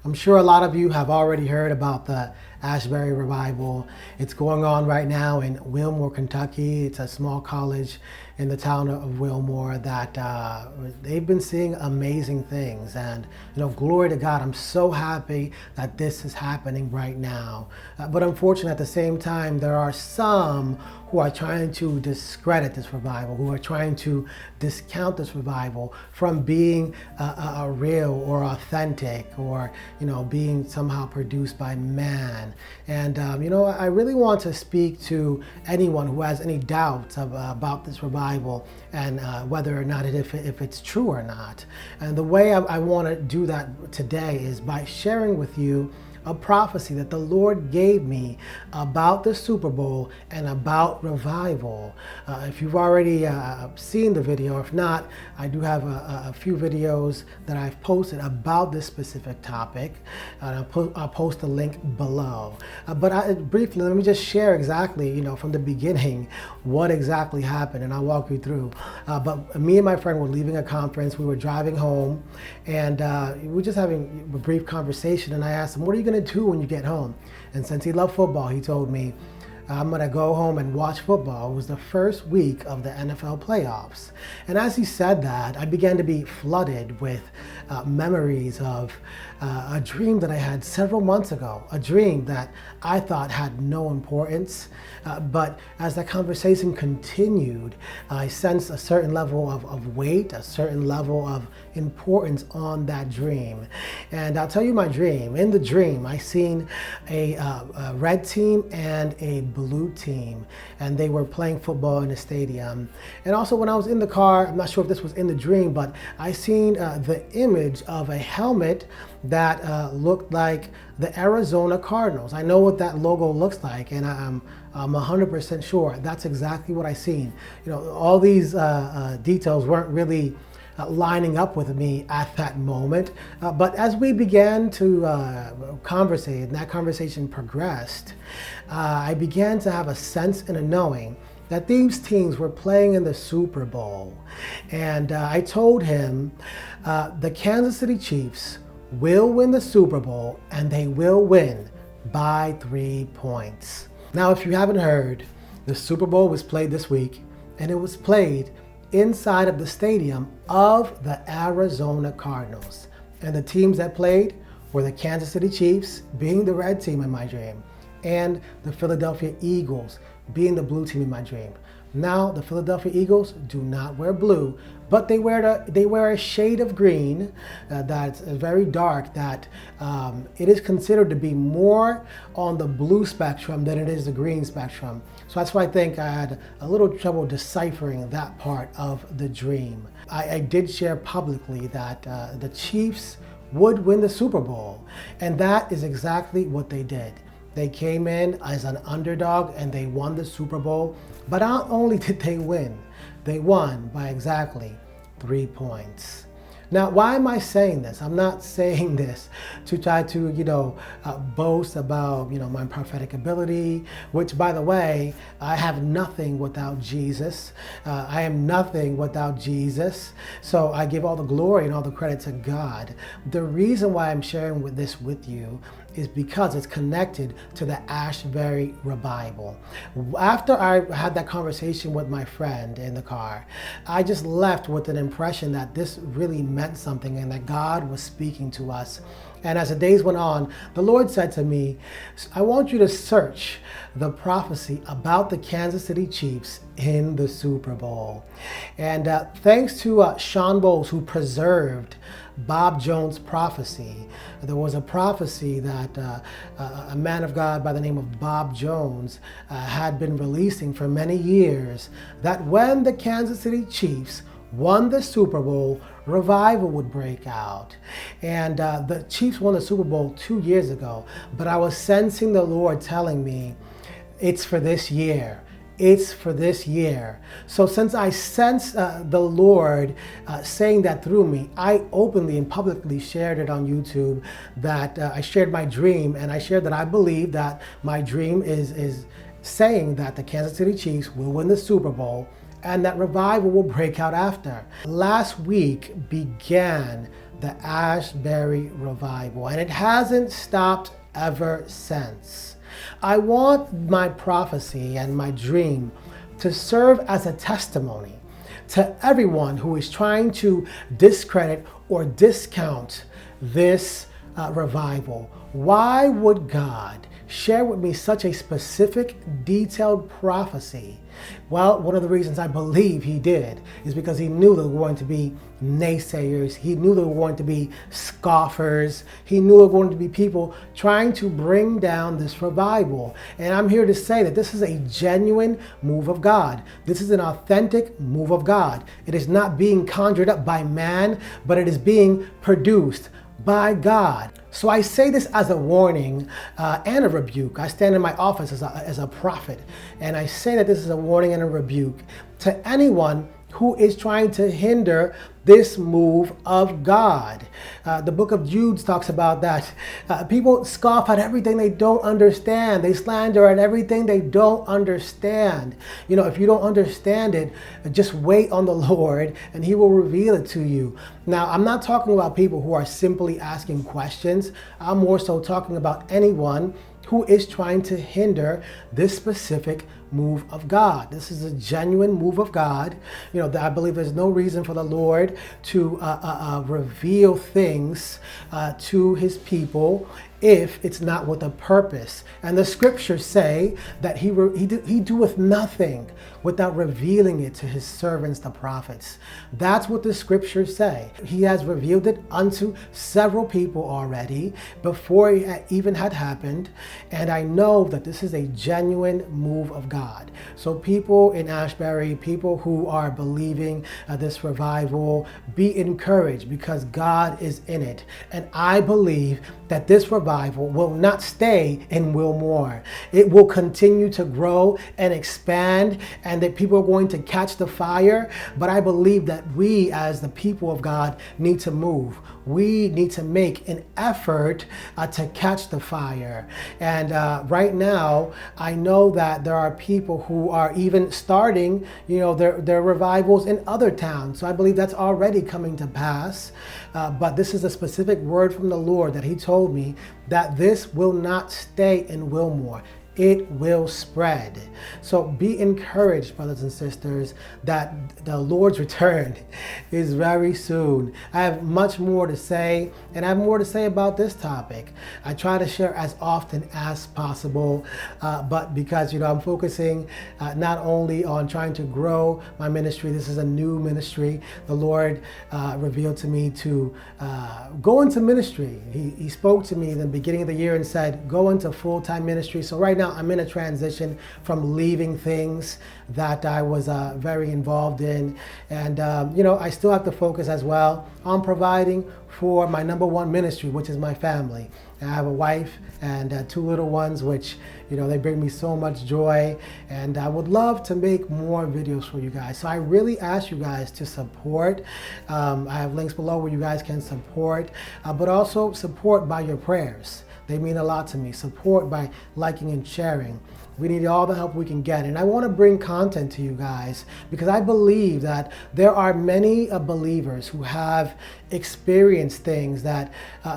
I'm sure a lot of you have already heard about the Asbury Revival. It's going on right now in Wilmore, Kentucky. It's a small college in the town of Wilmore that they've been seeing amazing things. And, glory to God, I'm so happy that this is happening right now. But unfortunately, at the same time, there are some who are trying to discredit this revival, who are trying to discount this revival from being a real or authentic or, being somehow produced by man. And, I really want to speak to anyone who has any doubts about this revival and whether or not if it's true or not. And the way I want to do that today is by sharing with you a prophecy that the Lord gave me about the Superbowl and about revival. If you've already seen the video, if not, I do have a few videos that I've posted about this specific topic. And I'll post the link below. But briefly, let me just share exactly, from the beginning, what exactly happened, and I'll walk you through. But me and my friend were leaving a conference. We were driving home, and we were just having a brief conversation, and I asked him, what are you going to do when you get home? And since he loved football, he told me, I'm going to go home and watch football. It was the first week of the NFL playoffs. And as he said that, I began to be flooded with memories of a dream that I had several months ago, a dream that I thought had no importance. But as that conversation continued, I sensed a certain level of weight, a certain level of importance on that dream. And I'll tell you my dream. In the dream, I seen a red team and a blue team, and they were playing football in a stadium. And also when I was in the car, I'm not sure if this was in the dream, but I seen the image of a helmet that looked like the Arizona Cardinals. I know what that logo looks like, and I'm 100% sure that's exactly what I seen. All these details weren't really lining up with me at that moment. But as we began to conversate and that conversation progressed, I began to have a sense and a knowing that these teams were playing in the Super Bowl. And I told him the Kansas City Chiefs will win the Super Bowl, and they will win by 3 points. Now, if you haven't heard, the Super Bowl was played this week, and it was played inside of the stadium of the Arizona Cardinals. And the teams that played were the Kansas City Chiefs, being the red team in my dream, and the Philadelphia Eagles, being the blue team in my dream. Now, the Philadelphia Eagles do not wear blue, but they wear a shade of green that's very dark, that it is considered to be more on the blue spectrum than it is the green spectrum. So that's why I think I had a little trouble deciphering that part of the dream. I did share publicly that the Chiefs would win the Super Bowl, and that is exactly what they did. They came in as an underdog and they won the Super Bowl. But not only did they win, they won by exactly 3 points. Now, why am I saying this? I'm not saying this to try to, boast about, my prophetic ability, which, by the way, I have nothing without Jesus. I am nothing without Jesus. So I give all the glory and all the credit to God. The reason why I'm sharing this with you is because it's connected to the Asbury Revival. After I had that conversation with my friend in the car, I just left with an impression that this really meant something and that God was speaking to us. And as the days went on, the Lord said to me, I want you to search the prophecy about the Kansas City Chiefs in the Super Bowl. And thanks to Sean Bowles, who preserved Bob Jones' prophecy. There was a prophecy that a man of God by the name of Bob Jones had been releasing for many years, that when the Kansas City Chiefs won the Super Bowl, revival would break out. And the Chiefs won the Super Bowl 2 years ago, but I was sensing the Lord telling me, it's for this year. It's for this year. So since I sensed the Lord saying that through me, I openly and publicly shared it on YouTube, that I shared my dream, and I shared that I believe that my dream is saying that the Kansas City Chiefs will win the Super Bowl and that revival will break out after. Last week began the Asbury Revival, and it hasn't stopped ever since. I want my prophecy and my dream to serve as a testimony to everyone who is trying to discredit or discount this revival. Why would God share with me such a specific, detailed prophecy? Well, one of the reasons I believe he did is because he knew there were going to be naysayers. He knew there were going to be scoffers. He knew there were going to be people trying to bring down this revival. And I'm here to say that this is a genuine move of God. This is an authentic move of God. It is not being conjured up by man, but it is being produced by God. So I say this as a warning and a rebuke. I stand in my office as a prophet, and I say that this is a warning and a rebuke to anyone who is trying to hinder this move of God. The book of Jude talks about that. People scoff at everything they don't understand. They slander at everything they don't understand. You know, if you don't understand it, just wait on the Lord and he will reveal it to you. Now, I'm not talking about people who are simply asking questions. I'm more so talking about anyone who is trying to hinder this specific move of God. This is a genuine move of God. You know, I believe there's no reason for the Lord to reveal things to his people if it's not with a purpose. And the scriptures say that he doeth nothing without revealing it to his servants, the prophets. That's what the scriptures say. He has revealed it unto several people already before it even had happened. And I know that this is a genuine move of God. So people in Asbury, people who are believing this revival, be encouraged because God is in it. And I believe that this revival will not stay in Wilmore. It will continue to grow and expand, and that people are going to catch the fire. But I believe that we as the people of God need to move. We need to make an effort to catch the fire. And right now, I know that there are people who are even starting, you know, their revivals in other towns. So I believe that's already coming to pass. But this is a specific word from the Lord that he told me that this will not stay in Wilmore. It will spread. So be encouraged, brothers and sisters, that the Lord's return is very soon. I have much more to say, and I have more to say about this topic. I try to share as often as possible, but because, you know, I'm focusing not only on trying to grow my ministry. This is a new ministry. The Lord revealed to me to go into ministry. He spoke to me in the beginning of the year and said, go into full-time ministry. So right now, I'm in a transition from leaving things that I was very involved in. And, you know, I still have to focus as well on providing for my number one ministry, which is my family. I have a wife and two little ones, which, you know, they bring me so much joy. And I would love to make more videos for you guys. So I really ask you guys to support. I have links below where you guys can support, but also support by your prayers. They mean a lot to me. Support by liking and sharing. We need all the help we can get. And I want to bring content to you guys because I believe that there are many believers who have experienced things that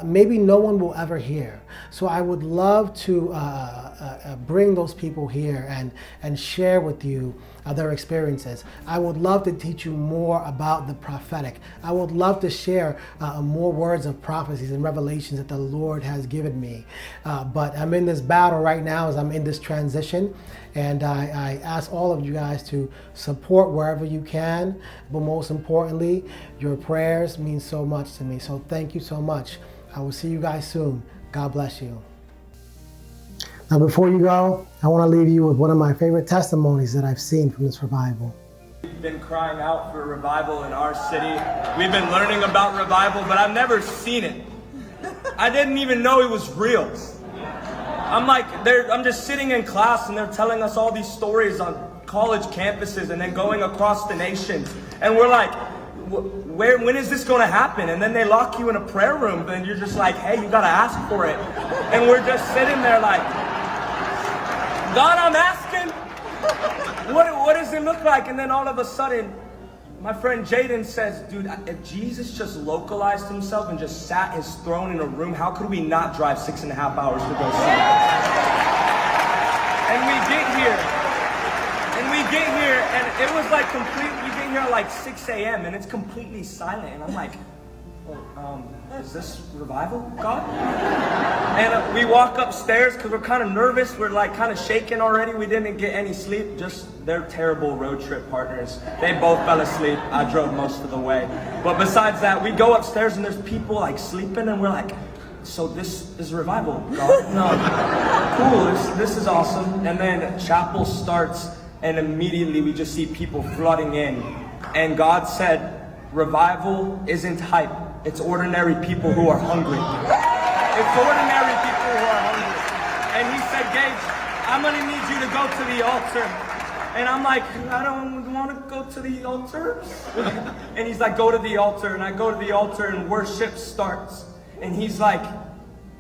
maybe no one will ever hear. So I would love to bring those people here and share with you their experiences. I would love to teach you more about the prophetic. I would love to share more words of prophecies and revelations that the Lord has given me. But I'm in this battle right now as I'm in this transition. And I ask all of you guys to support wherever you can. But most importantly, your prayers mean so much to me. So thank you so much. I will see you guys soon. God bless you. Now, before you go, I want to leave you with one of my favorite testimonies that I've seen from this revival. We've been crying out for revival in our city. We've been learning about revival, but I've never seen it. I didn't even know it was real. I'm just sitting in class and they're telling us all these stories on college campuses and then going across the nation. And we're like, when is this going to happen? And then they lock you in a prayer room and you're just like, hey, you got to ask for it. And we're just sitting there like, God, I'm asking, what does it look like? And then all of a sudden, my friend Jaden says, dude, if Jesus just localized himself and just sat his throne in a room, how could we not drive 6.5 hours to go see it? And we get here, and it was like we get here at like 6 a.m. and it's completely silent, and I'm like, is this revival, God? And we walk upstairs because we're kind of nervous. We're like kind of shaking already. We didn't get any sleep. Just they're terrible road trip partners. They both fell asleep. I drove most of the way. But besides that, we go upstairs and there's people like sleeping, and we're like, so this is revival, God? No. Cool, this is awesome. And then chapel starts, and immediately we just see people flooding in. And God said, revival isn't hype. It's ordinary people who are hungry. It's ordinary people who are hungry. And he said, Gage, I'm gonna need you to go to the altar. And I'm like, I don't want to go to the altar. And he's like, go to the altar. And I go to the altar and worship starts. And he's like,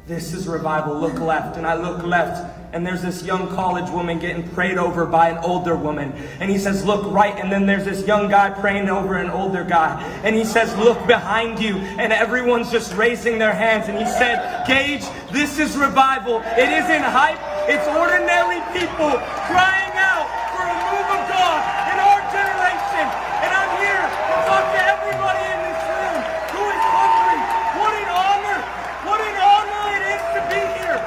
this is revival, look left. And I look left, and there's this young college woman getting prayed over by an older woman. And he says, look right, and then there's this young guy praying over an older guy. And he says, look behind you, and everyone's just raising their hands. And he said, Gage, this is revival. It isn't hype, it's ordinary people crying out for a move of God in our generation. And I'm here to talk to everybody in this room who is hungry. What an honor! What an honor it is to be here.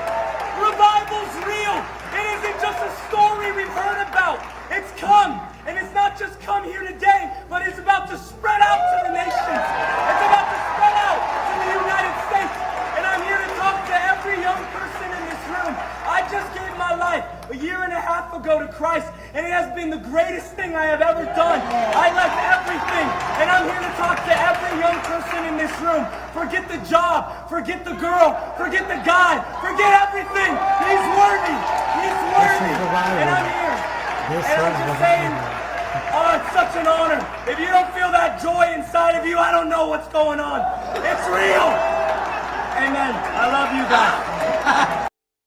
Revival's real. It isn't just a story we've heard about. It's come. And it's not just come here today, but it's about to spread out to the nations. It's about to spread out to the United States. And I'm here to talk to every young person in this room. I just gave my life 1.5 years ago to Christ, and it has been the greatest thing I have ever done. I left everything, and I'm here to talk to every young person in this room. Forget the job, forget the girl, forget the guy, forget everything. He's worthy. He's worthy. And I'm here. And I'm just saying, oh, it's such an honor. If you don't feel that joy inside of you, I don't know what's going on. It's real. Amen. I love you guys.